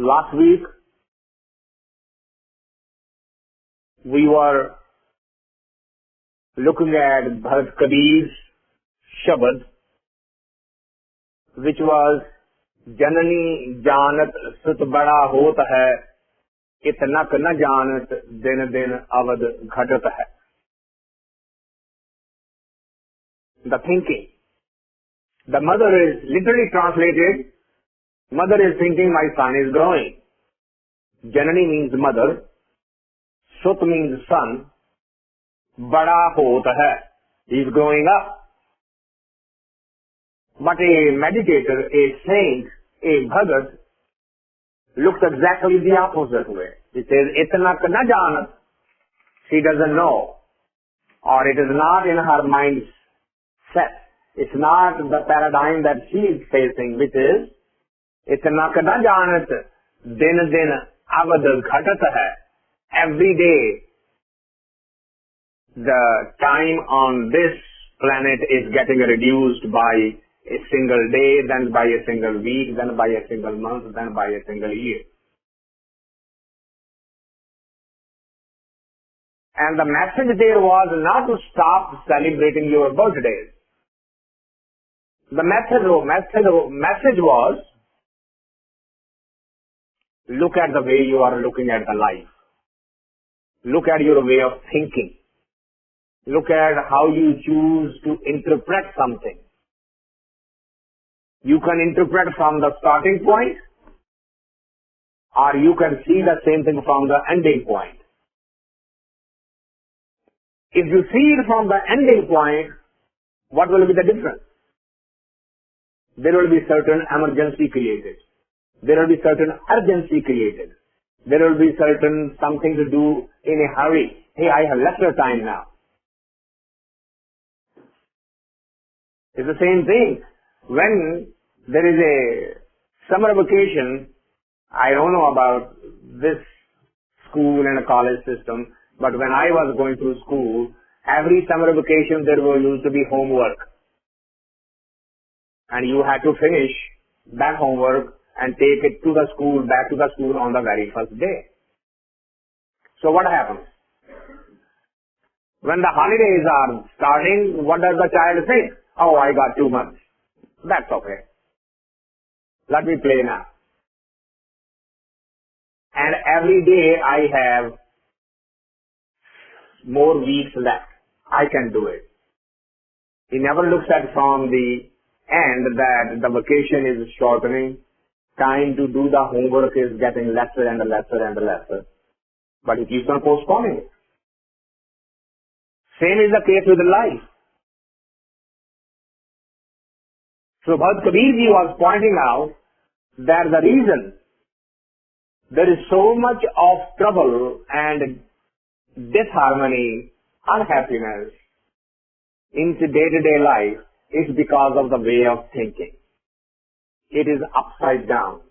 Last week, we were looking at Bhagat Kabir's Shabad, which was Janani Janat Sut Bada Hot Hai, Itnak Na Janat Din Din Avad Ghatat Hai. The thinking. The mother is literally translated, mother is thinking my son is growing. Janani means mother, Sut means son, Bada Hot Hai, he is growing up. But a meditator, a saint, a Bhagat looks exactly the opposite way. He says, Itnak na janat. She doesn't know. Or it is not in her mind set. It's not the paradigm that she is facing, which is, Itnak na janat. Din din avad ghatat hai. Every day, the time on this planet is getting reduced by a single day, then by a single week, then by a single month, then by a single year. And the message there was not to stop celebrating your birthdays. The message was, look at the way you are looking at the life. Look at your way of thinking. Look at how you choose to interpret something. You can interpret from the starting point, or you can see the same thing from the ending point. If you see it from the ending point, what will be the difference? There will be certain emergency created. There will be certain urgency created. There will be certain something to do in a hurry. Hey, I have lesser time now. It's the same thing. When there is a summer vacation, I don't know about this school and a college system, but when I was going through school, every summer vacation there used to be homework. And you had to finish that homework and take it to the school, back to the school on the very first day. So what happens? When the holidays are starting, what does the child think? Oh, I got 2 months. That's okay. Let me play now. And every day I have more weeks left. I can do it. He never looks at from the end that the vacation is shortening. Time to do the homework is getting lesser and lesser and lesser. But he keeps on postponing it. Same is the case with life. So Bhagat Kabirji was pointing out that the reason there is so much of trouble and disharmony, unhappiness in day-to-day life is because of the way of thinking. It is upside down.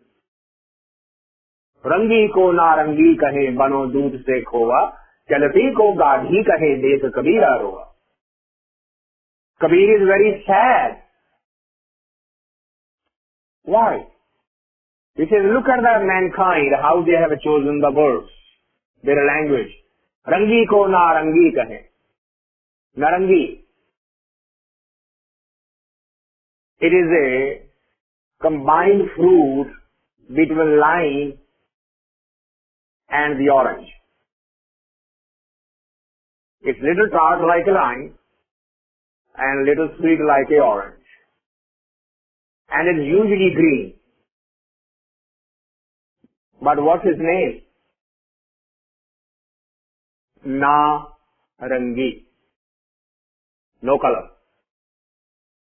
Rangi ko narangi kahe bano doodh se khoa, chalati ko gaadhi kahe dekh kabira roa. Kabir is very sad. Why? He says, look at the mankind, how they have chosen the words, their language. Rangi ko narangi kahe. Narangi. It is a combined fruit between lime and the orange. It's little tart like a lime and little sweet like a orange. And it's usually green. But what's his name? Narangi. No color.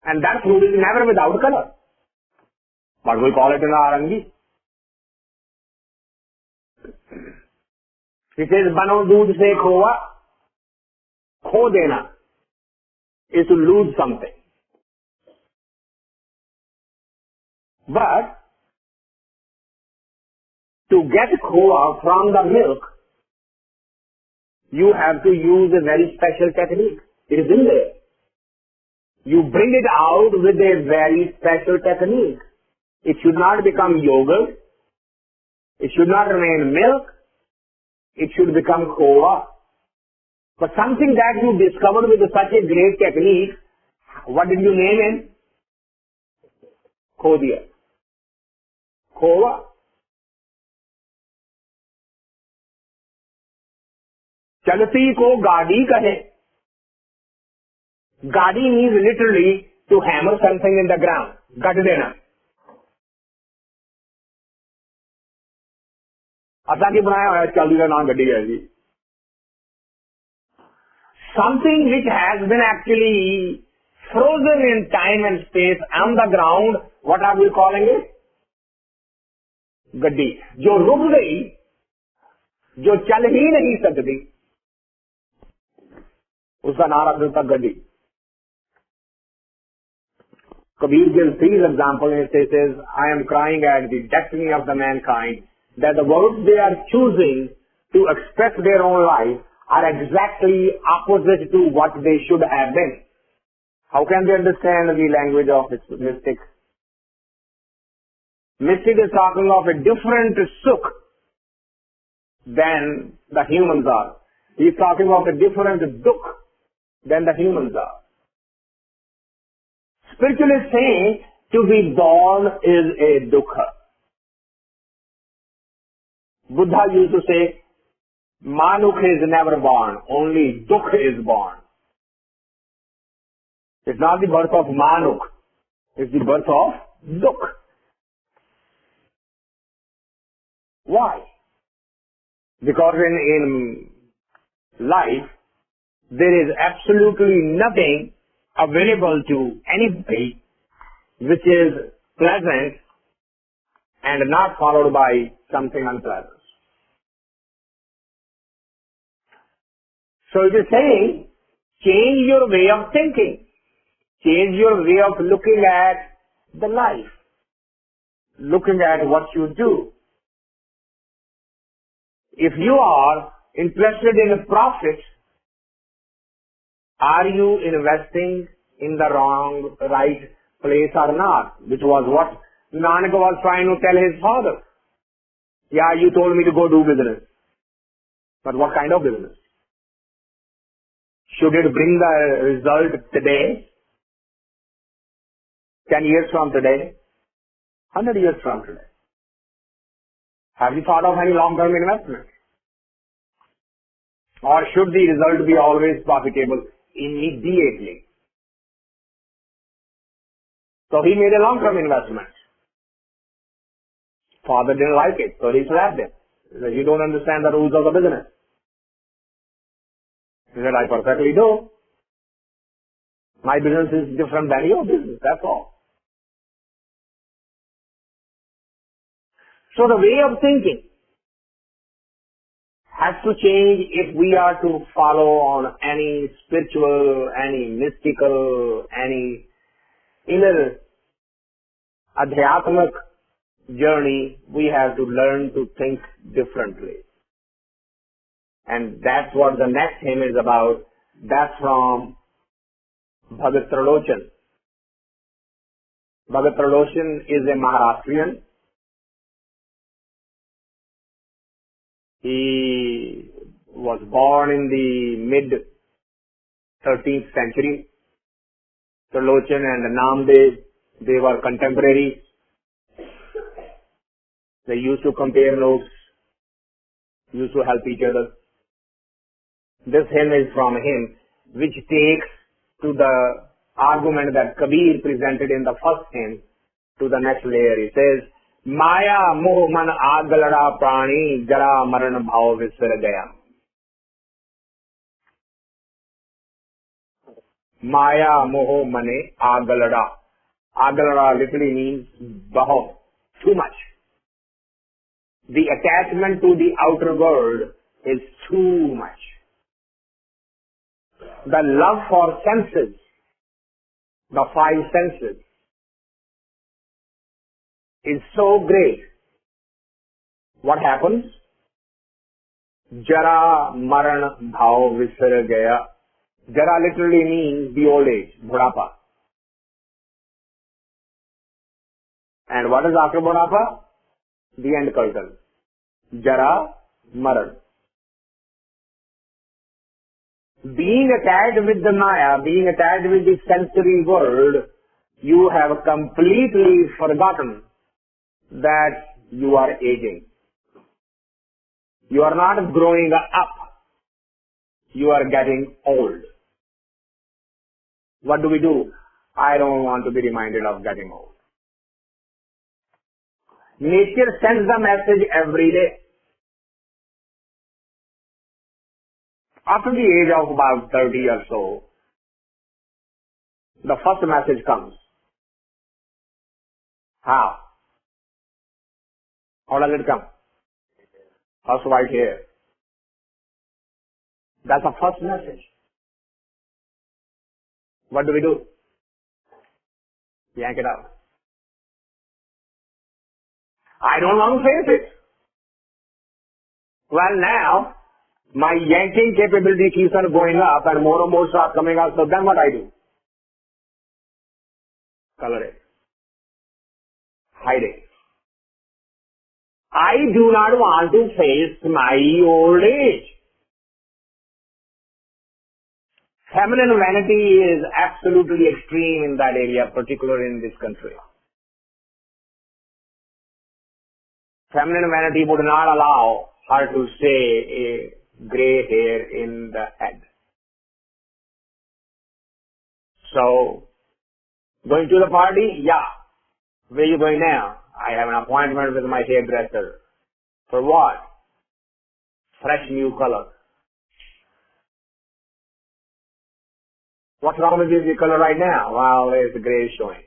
And that fruit is never without color. But we call it narangi. He says, bano doodh se khoa. Kho dena is to lose something. But to get khoa from the milk, you have to use a very special technique. It is in there. You bring it out with a very special technique. It should not become yogurt. It should not remain milk. It should become kova. But something that you discovered with such a great technique, what did you name it? खो दिया, खोवा. चलती को गाड़ी कहे. गाड़ी means literally to hammer something in the ground. गट देना. असा की बनाया हुआ चालू का नाम गड्डी है जी. Something which has been actually frozen in time and space on the ground, what are we calling it? गड्डी. जो रुक गई, जो चल ही नहीं सकती, उसका नाम रख देता गड्डी. Kabir gives these examples and says, I am crying at the destiny of the mankind, that the words they are choosing to express their own life are exactly opposite to what they should have been. How can they understand the language of mystic? Mystic is talking of a different sukh than the humans are. He is talking of a different dukh than the humans are. Spiritual is saying to be born is a dukkha. Buddha used to say, Manukh is never born, only dukh is born. It's not the birth of Manukh, it's the birth of dukh. Why? Because in life, there is absolutely nothing available to anybody which is pleasant and not followed by something unpleasant. So it is saying, change your way of thinking, change your way of looking at the life, looking at what you do. If you are interested in a profit, are you investing in the right place or not? Which was what Nanak was trying to tell his father. Yeah, you told me to go do business. But what kind of business? Should it bring the result today? 10 years from today? 100 years from today? Have you thought of any long-term investment? Or should the result be always profitable immediately? So he made a long-term investment. Father didn't like it, so he slapped him. He said, you don't understand the rules of the business. He said, I perfectly do. My business is different than your business, that's all. So the way of thinking has to change if we are to follow on any spiritual, any mystical, any inner adhyatmic journey. We have to learn to think differently. And that's what the next hymn is about. That's from Bhagat Tarlochan. Bhagat Tarlochan is a Maharashtrian. He was born in the mid 13th century. Tarlochan and Namdev, they were contemporaries. They used to compare notes, used to help each other. This hymn is from him, which takes to the argument that Kabir presented in the first hymn to the next layer. He says, Maeya moh man Aagalrhaw Praani jara maran bhav visar gaya. Maeya moh mane Aagalrhaw. Aagalrhaw literally means bhav, too much. The attachment to the outer world is too much. The love for senses, the five senses, is so great. What happens? Jara maran bhav visar gaya. Jara literally means the old age, budhapa. And what is after budhapa? The end curtain. Jara, Maran. Being attached with the Maya, being attached with the sensory world, you have completely forgotten that you are aging. You are not growing up. You are getting old. What do? I don't want to be reminded of getting old. Nature sends the message every day. After the age of about 30 or so, the first message comes. How? How does it come? First white hair. That's the first message. What do? Yank it out. I don't want to face it. Well, now, my yanking capability keeps on going up and more start coming out. So then what I do? Color it. Hide it. I do not want to face my old age. Feminine vanity is absolutely extreme in that area, particularly in this country. Feminine vanity would not allow her to say a gray hair in the head. So, going to the party? Yeah. Where are you going now? I have an appointment with my hairdresser. For what? Fresh new color. What's wrong with this color right now? Well, there's the gray showing.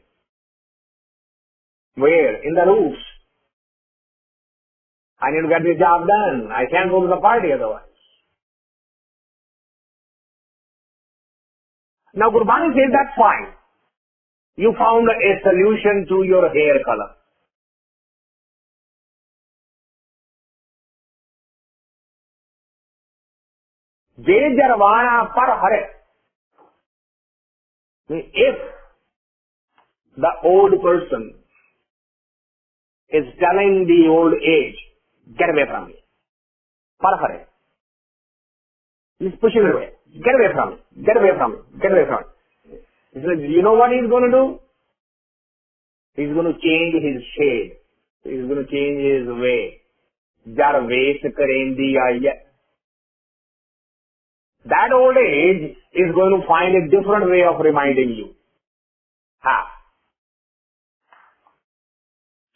Where? In the roofs. I need to get this job done. I can't go to the party otherwise. Now Gurbani says that's fine. You found a solution to your hair color. Je jarwana par hare. If the old person is telling the old age, get away from me. Par hare. He's pushing it away. Get away from me. Get away from me. Get away from me. He says, you know what he's going to do? He's going to change his shade. He's going to change his way. Jar vesh karendi aaya. That old age is going to find a different way of reminding you. How?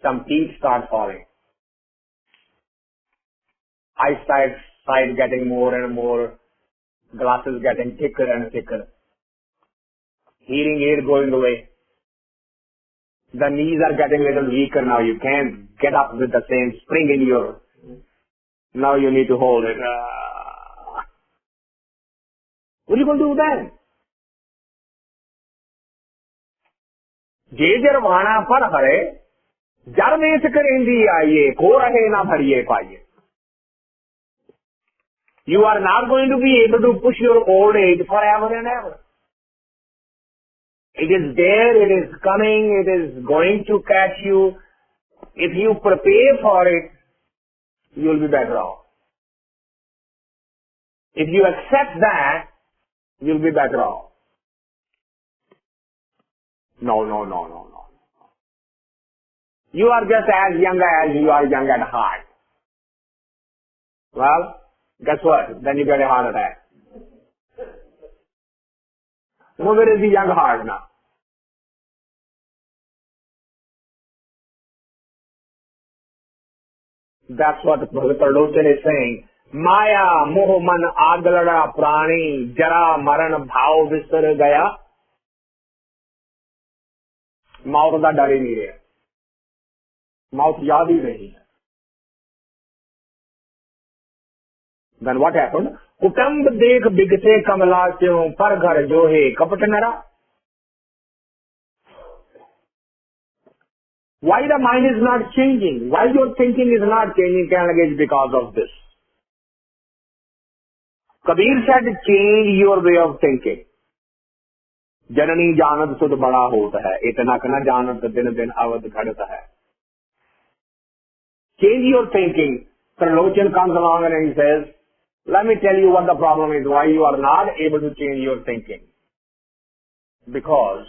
Some teeth start falling. Eyesight getting more and more. Glasses getting thicker and thicker. Hearing aid going away. The knees are getting a little weaker now. You can't get up with the same spring in your... Now you need to hold it. What are you going to do then? Je jarwana par hare, jar vesh karendi aaye, ko rahe na bhariye paiye. You are not going to be able to push your old age forever and ever. It is there, it is coming, it is going to catch you. If you prepare for it, you will be better off. If you accept that, you will be better off. No. You are just as young as you are young at heart. Well, guess what? Then you get a heart attack. Where is the young heart now? That's what Tarlochan is saying. Maya, Mohaman, Aagalrhaw, Praani, Jara, Maran, Bhav, Visar, Gaya. मौत का डर ही नहीं रहा. मौत याद ही नहीं है. Then what happened? कुटुंब देख बिगसे कमला क्यों पर घर जो है कपट नरा. Why the mind is not changing? Why your thinking is not changing? It's because of this. Kabir said, change your way of thinking. जननी जानत सुध बड़ा होता है, इतना न जानत दिन दिन अवध घटता है. Change your thinking. Tarlochan comes along and he says, let me tell you what the problem is, why you are not able to change your thinking. Because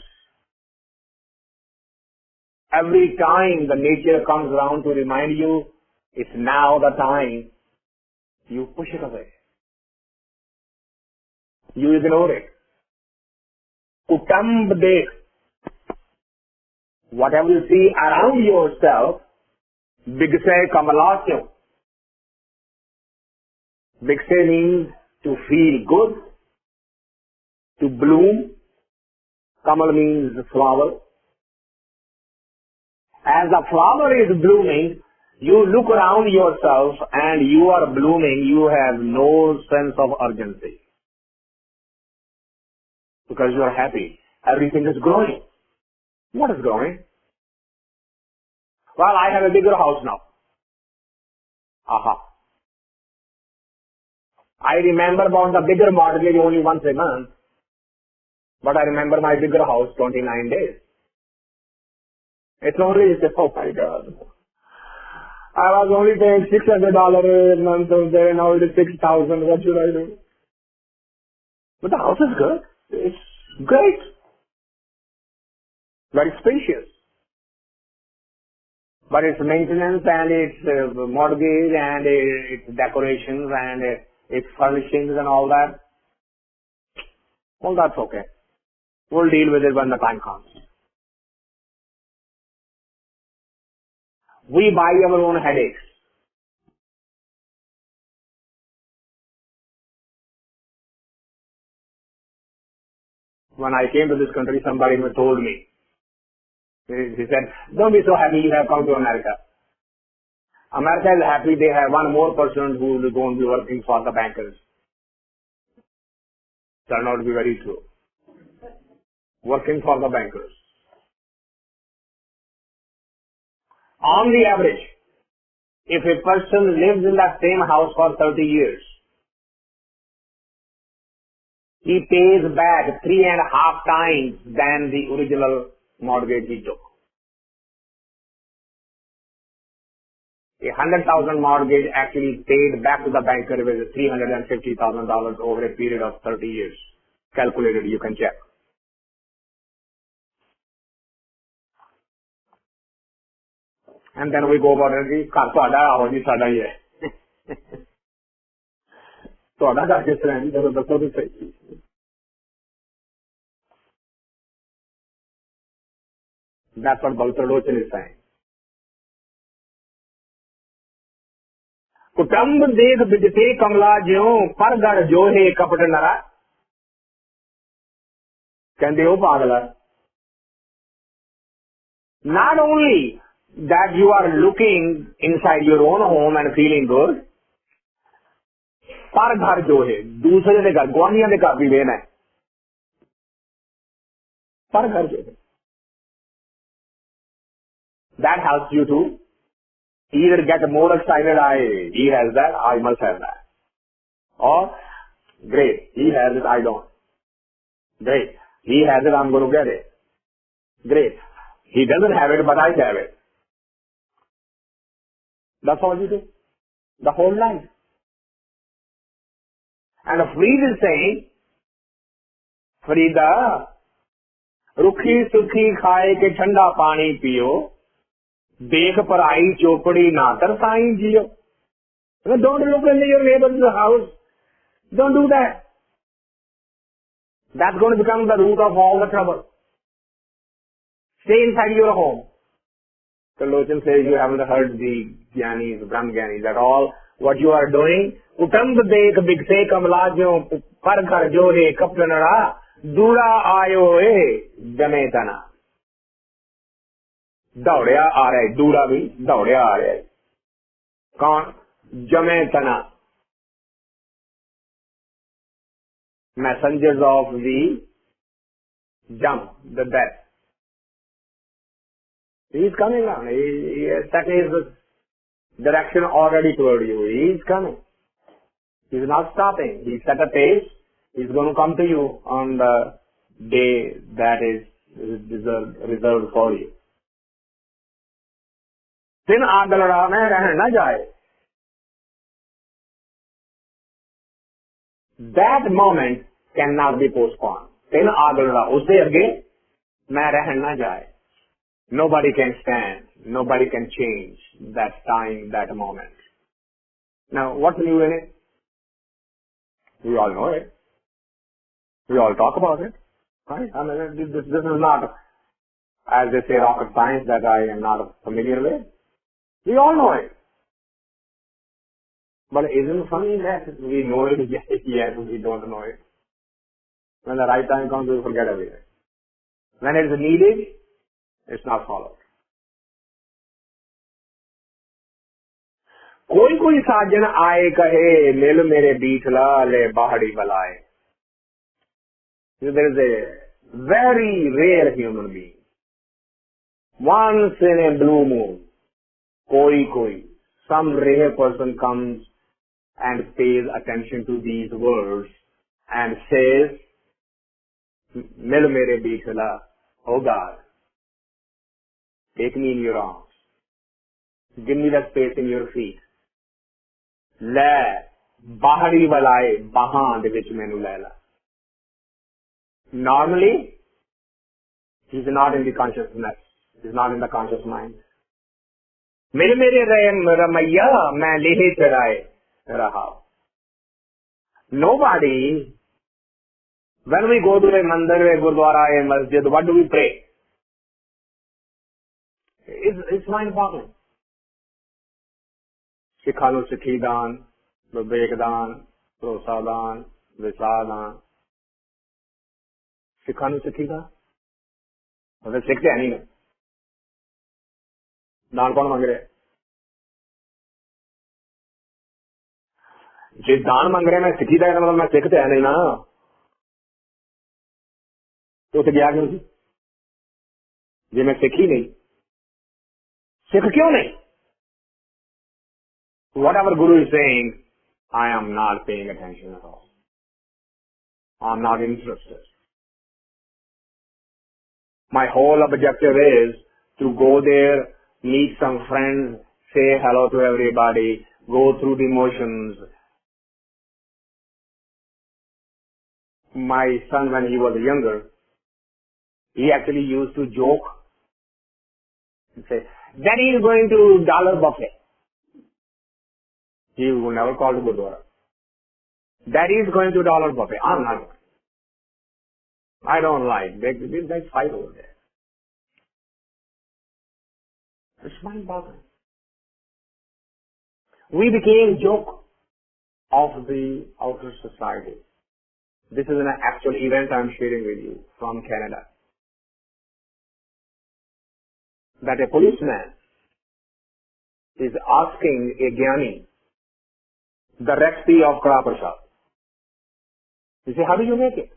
every time the nature comes around to remind you, it's now the time, you push it away. You ignore it. Kutamb dekh. Whatever you see around yourself, Bigse Kamalakyo. Bigse means to feel good, to bloom. Kamal means flower. As the flower is blooming, you look around yourself and you are blooming, you have no sense of urgency. Because you are happy. Everything is growing. What is growing? Well, I have a bigger house now. Aha. I remember about the bigger mortgage only once a month. But I remember my bigger house 29 days. It's only, oh my God. I was only paying $600 a month over there, now it is $6,000. What should I do? But the house is good. It's great. Very spacious. But its maintenance and its mortgage and its decorations and its furnishings and all that, well, that's okay. We'll deal with it when the time comes. We buy our own headaches. When I came to this country, somebody told me, he said, don't be so happy you have come to America. America is happy they have one more person who is going to be working for the bankers. Turned out to be very true. Working for the bankers. On the average, if a person lives in that same house for 30 years, he pays back 3.5 times than the original mortgage he took. A $100,000 mortgage actually paid back to the banker with $350,000 over a period of 30 years. Calculated, you can check. And then we go about it, car ਤੁਹਾਡਾ ਆਹੋ ਜੀ ਸਾਡਾ ਹੀ ਹੈ ਤੁਹਾਡਾ ਘਰ ਕਿਸ ਤਰ੍ਹਾਂ ਜੀ ਜਦੋਂ ਦੱਸੋ ਤਾਂ ਸਹੀ That's what Tarlochan is saying. कुटुंब देख बिजते कमला ज्यों पर घर जो है कपट नरा कहते हो पागला Not only that you are looking inside your own home and feeling good, पर घर जो है दूसरे के घर गुआढ़ियों के घर भी लेना है पर घर जो है that helps you to either get more excited, he has that, I must have that. Or, great, he has it, I don't. Great, he has it, I'm going to get it. Great, he doesn't have it, but I have it. That's all you do. The whole life. And Freed is saying, Frida, रुखी सुखी खाए के ठंडा पानी पियो देख पराई चोपड़ी ना तरसाई जियो. Don't look into your neighbor's house. Don't do that. That's going to become the root of all the trouble. Stay inside your home. Tarlochan says you haven't heard the Gyanis, Brahm Gyanis, that all what you are doing. Utamb dekh bigse kamlajyo par ghar jo hai kaptanara dura ayo hai jametana. दौड़िया आ रहा है दूरा भी दौड़िया आ रहा है कौन जमे तना messengers of the jump the death he is coming on that is the direction already toward you. He is coming. He is not stopping. He set a pace. He is going to come to you on the day that is reserved for you. फिर आगलड़ा में रह न जाए That moment cannot be postponed. In Aagalrhaw, उससे आगे मैं रह ना जाए. Nobody can stand. Nobody can change that time, that moment. Now, what's new in it? We all know it. We all talk about it. Right? I mean, this is not, as they say, rocket science that I am not familiar with. We all know it. But isn't it funny that we know it, yet we don't know it? When the right time comes, we forget everything. When it is needed, it's not followed. कोई कोई साजन आए कहे मिल मेरे बीठला ले बाहड़ी बलाए. There is a very rare human being. Once in a blue moon, koi, some rare person comes and pays attention to these words and says, Mil mere beethala, oh God, take me in your arms. Give me the space in your feet. Le, bahari walai, bahan de vich menu lela. Normally, he's not in the consciousness. He's not in the conscious mind. मेरे मेरे रमैया मैं लेहे चढ़ाए रहा. Nobody, when we go to a mandir, a gurdwara, a masjid, what do we pray? It's mind-boggling. Sikha nu sikhi dan, vivek dan, prosa dan, visa dan. Sikha nu sikhi dan? मतलब सीखते हैं नहीं. दान कौन मांग रहे हैं? जो दान मांग रहे हैं मैं सीखी जाएगा मतलब मैं सीखते हैं नहीं ना. तो उसे गया क्यों? जी मैं सीखी नहीं. सीख क्यों नहीं? Whatever Guru is saying, I am not paying attention at all. I am not interested. My whole objective is to go there, meet some friends, say hello to everybody, go through the motions. My son, when he was younger, he actually used to joke and say, Daddy is going to dollar buffet. He would never call to Gurdwara. Daddy is going to dollar buffet. I'm not going. I don't like. These guys fight over there. It's mind-boggling. We became joke of the outer society. This is an actual event I'm sharing with you from Canada. That a policeman is asking a Gyani the recipe of Kara Prasad. He says, how do you make it?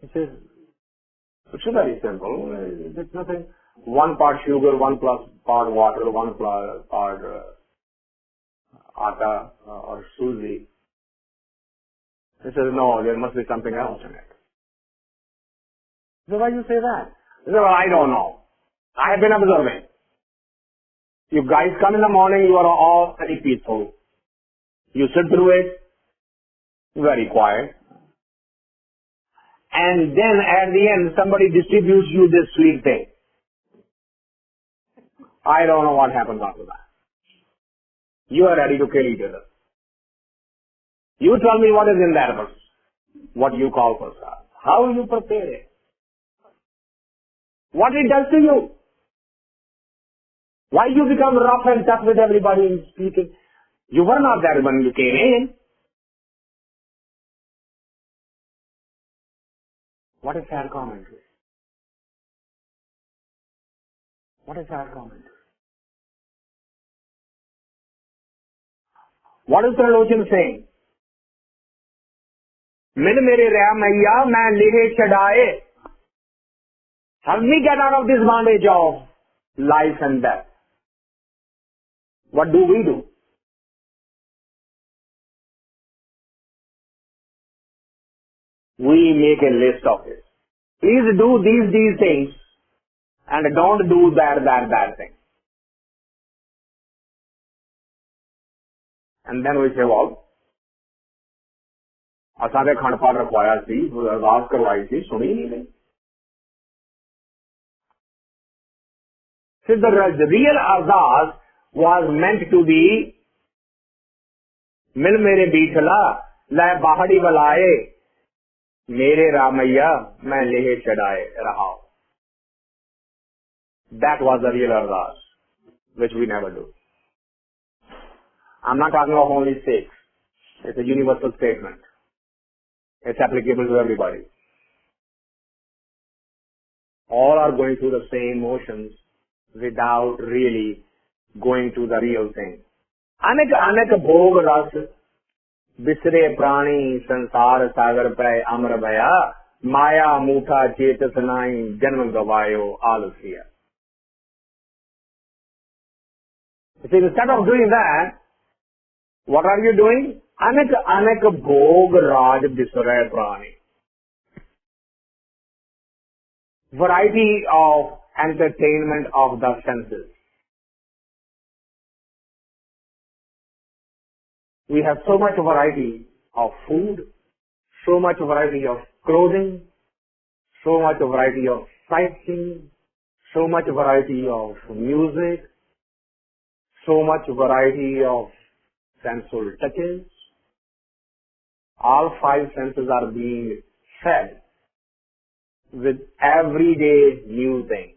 He says, it's very simple. It's nothing. 1 part sugar, 1 plus part water, 1 part atta or suji. He says, no, there must be something else in it. So why do you say that? He says, well, I don't know. I have been observing. You guys come in the morning, you are all very peaceful. You sit through it, very quiet. And then at the end, somebody distributes you this sweet thing. I don't know what happens after that. You are ready to kill each other. You tell me what is in that verse, what you call prasad. How you prepare it. What it does to you. Why you become rough and tough with everybody in speaking. You were not that when you came in. What is sad commentary? What is sad commentary? What is Tarlochan saying? Mil mere raya Maeya, main lehe chadaye. Help me get out of this bondage of life and death. What do? We make a list of it. Please do these things and don't do that thing. And then we say, well, असां ते खंड पाठ रखवाया सी, अरदास करवाई सी, सुनी नहीं गई. So the real ardas was meant to be मिल मेरे बीठला लै बाहड़ी बलाए मेरे रामैया मैं लेहे चढ़ाए रहा. That was the real ardas, which we never do. I'm not talking of only Sikhs. It's a universal statement. It's applicable to everybody. All are going through the same motions without really going to the real thing. अनेक अनेक भोग रस बिसरे प्राणी संसार सागर पे अमर भया माया मूठा चेतस नाई जन्म गवायो आलसिया. So instead of doing that, what are you doing? अनेक अनेक भोग राज बिसरे प्राणी. Variety of entertainment of the senses. We have so much variety of food, so much variety of clothing, so much variety of sightseeing, so much variety of music, so much variety of sensual touches. All five senses are being fed with everyday new thing.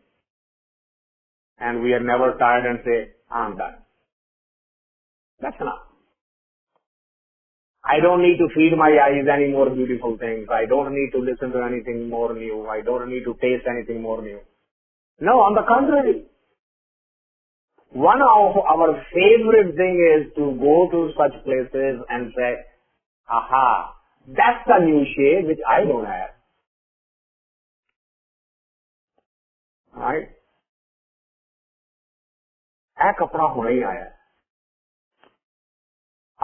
And we are never tired and say, I'm done. That's enough. I don't need to feed my eyes any more beautiful things. I don't need to listen to anything more new. I don't need to taste anything more new. No, on the contrary. One of our favorite thing is to go to such places and say, aha, that's the new shade which I don't have. Right? ਇਹ कपड़ा होना ही आया.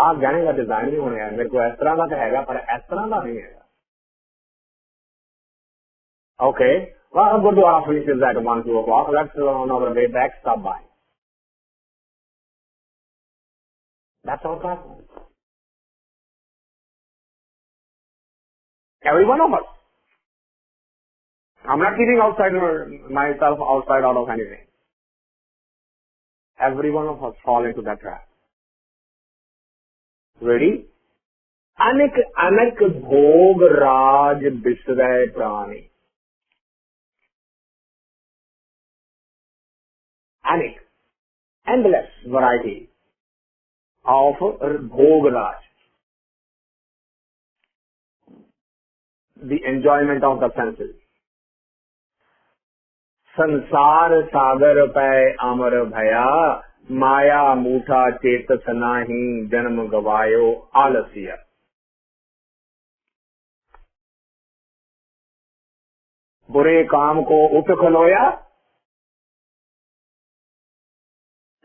आप गहने का design भी होने आया. मेरे को इस तरह का तो हैगा पर इस तरह का नहीं हैगा. Okay. Well, Gurdwara finishes at 1, 2 o'clock. Let's on our way back stop by. That's our platform. Every one of us. I'm not keeping myself outside out of anything. Every one of us fall into that trap. Ready? अनेक अनेक भोग राज बिसरे प्राणी. Anik, endless variety of bhog raj, the enjoyment of the senses. संसार सागर पे अमर भया माया मूठा चेतस नाही जन्म गवायो आलसिया. बुरे काम को उठ खलोया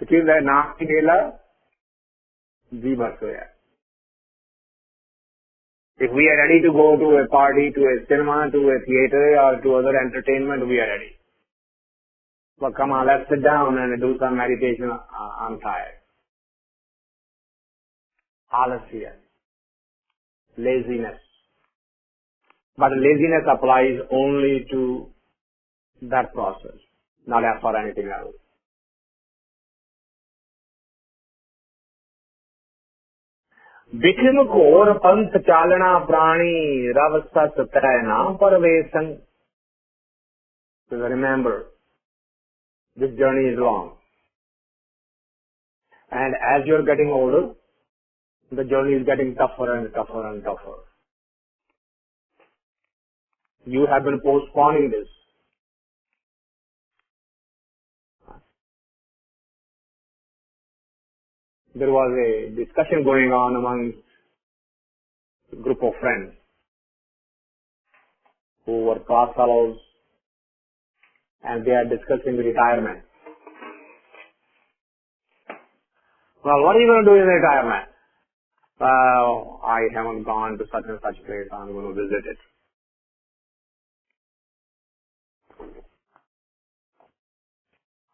किसी नाक की गेला जी बस होया. If we are ready to go to a party, to a cinema, to a theater or to other entertainment, we are ready. But come on, let's sit down and do some meditation. I'm tired. Alasya. Laziness. But laziness applies only to that process, not for anything else. बिखिम घोर पंथ चालना प्राणी रव सत तय नाम परवेशन. So remember, this journey is long. And as you're getting older, the journey is getting tougher and tougher and tougher. You have been postponing this. There was a discussion going on among a group of friends who were class fellows, and they are discussing retirement. Well, what are you going to do in retirement? Well, I haven't gone to such and such place. I'm going to visit it.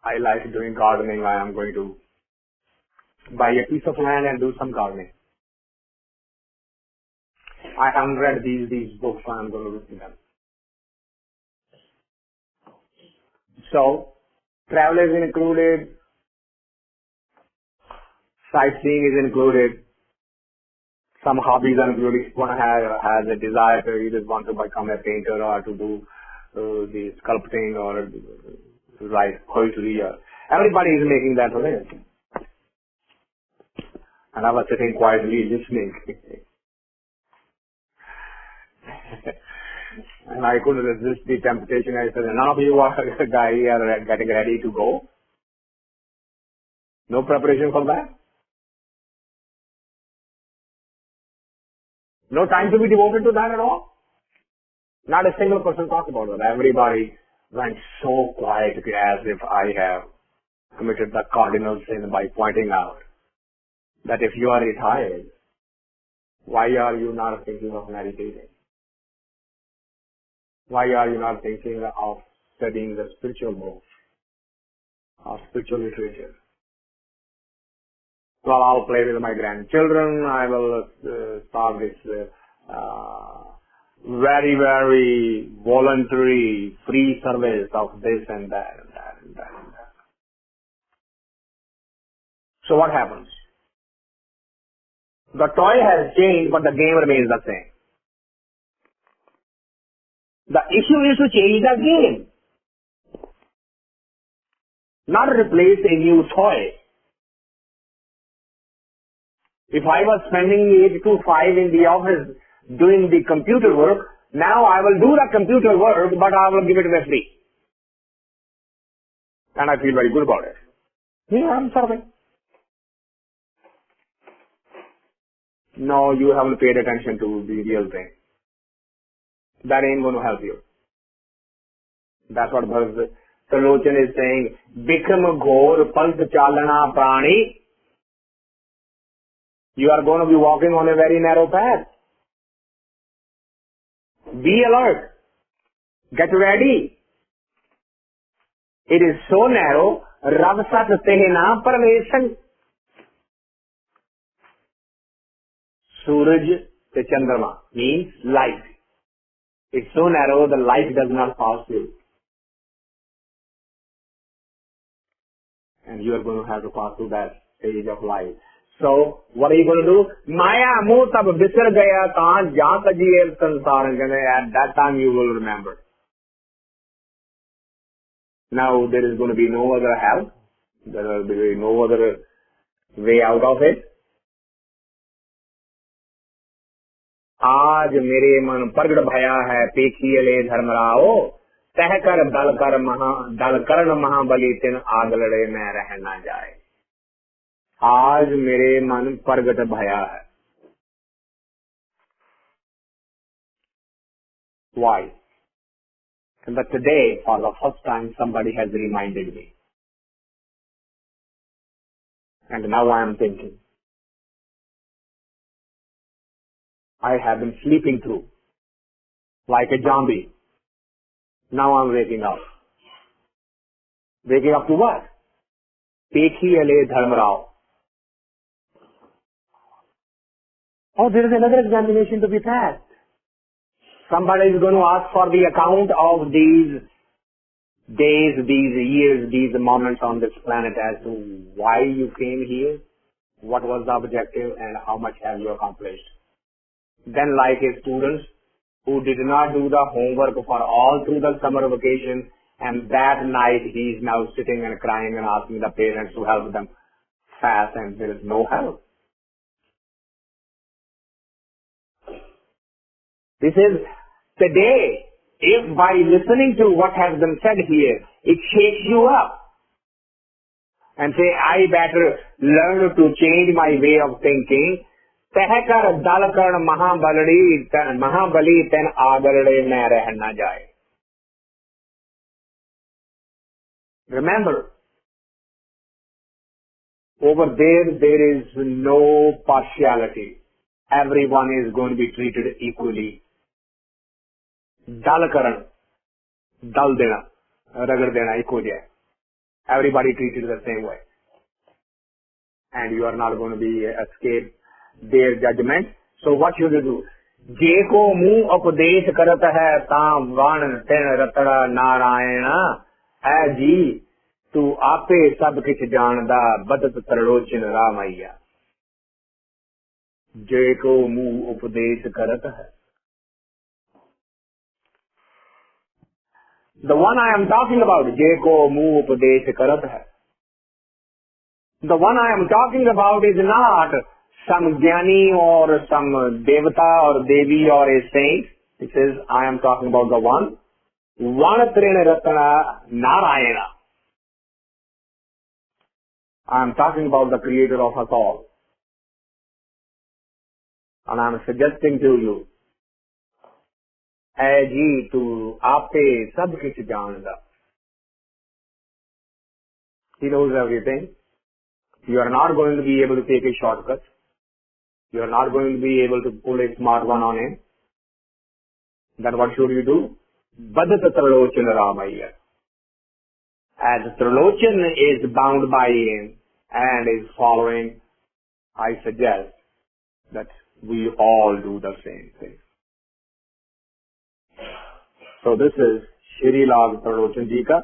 I like doing gardening. I am going to buy a piece of land and do some gardening. I haven't read these books, so I'm going to read them. So, travel is included, sightseeing is included, some hobbies are included. If one has a desire to either want to become a painter or to do the sculpting or to write poetry. Everybody is making that living. And I was sitting quietly listening. And I couldn't resist the temptation. I said, none of you are getting ready to go? No preparation for that? No time to be devoted to that at all? Not a single person talked about it. Everybody went so quiet as if I have committed the cardinal sin by pointing out that if you are retired, why are you not thinking of meditating? Why are you not thinking of studying the spiritual books or spiritual literature? Well, I'll play with my grandchildren. I will start this very, very voluntary free service of this and that and that and that and that. So what happens? The toy has changed, but the game remains the same. The issue is to change the game, not replace a new toy. If I was spending 8 to 5 in the office doing the computer work, now I will do the computer work, but I will give it away free. And I feel very good about it. Yeah, I'm serving. No, you haven't paid attention to the real thing. That ain't going to help you. That's what Bhagat Tarlochan is saying. Bikram ghor pant chalana Praani. You are going to be walking on a very narrow path. Be alert. Get ready. It is so narrow. Rab sat tehna parvesan. Suraj te Chandrama means light. It's so narrow, the light does not pass through. And you are going to have to pass through that stage of light. So, what are you going to do? Maya mo tab bisar gaya taan jaan tajiye sansar. At that time you will remember. Now there is going to be no other help. There will be no other way out of it. आज मेरे मन प्रगट भया है पेखियले धर्मराओ तह कर दल करण महाबली तिन आगलड़े में रह न जाए. आज मेरे मन प्रगट भया है. Why? But today, for the first time, somebody has reminded me. And now I am thinking. I have been sleeping through like a zombie. Now I'm waking up. Waking up to what? Pekhiyale Dharmarao. Oh, there is another examination to be passed. Somebody is going to ask for the account of these days, these years, these moments on this planet as to why you came here, what was the objective, and how much have you accomplished. Then like a student who did not do the homework for all through the summer vacation, and that night he is now sitting and crying and asking the parents to help them fast, and there is no help. This is today, if by listening to what has been said here, it shakes you up and say, I better learn to change my way of thinking. Tehkar dalkar mahabali ten agarde mein reh na jaye. Remember, over there is no partiality. Everyone is going to be treated equally. Dalkaran, dal dena, ragar dena, equally. Everybody treated the same way. And you are not going to be escape their judgment. So what should you do? जेको मुंह उपदेश करत है ताम वण तिन रतड़ा नारायण है जी तू आपे सब किछ जानदा बदत तरलोचन रामैया। जेको मुंह उपदेश करत है, the one I am talking about, जेको मुंह उपदेश करत है, the one I am talking about is not some jnani or some devata or devi or a saint. It says I am talking about the one Vanatrena Ratana Narayana. I am talking about the creator of us all. And I am suggesting to you, है जी तू आपे सब कुछ जानदा. He knows everything. You are not going to be able to take a shortcut. You are not going to be able to pull a smart one on him. Then what should you do? Bhagat Tarlochan Ramayya. As Tarlochan is bound by him and is following, I suggest that we all do the same thing. So this is Shri Raag Tarlochan Ji ka.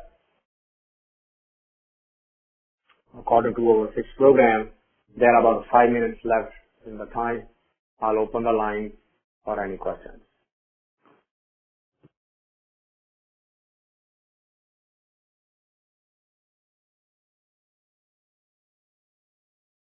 According to our 6th program, there are about 5 minutes left in the time. I'll open the line for any questions.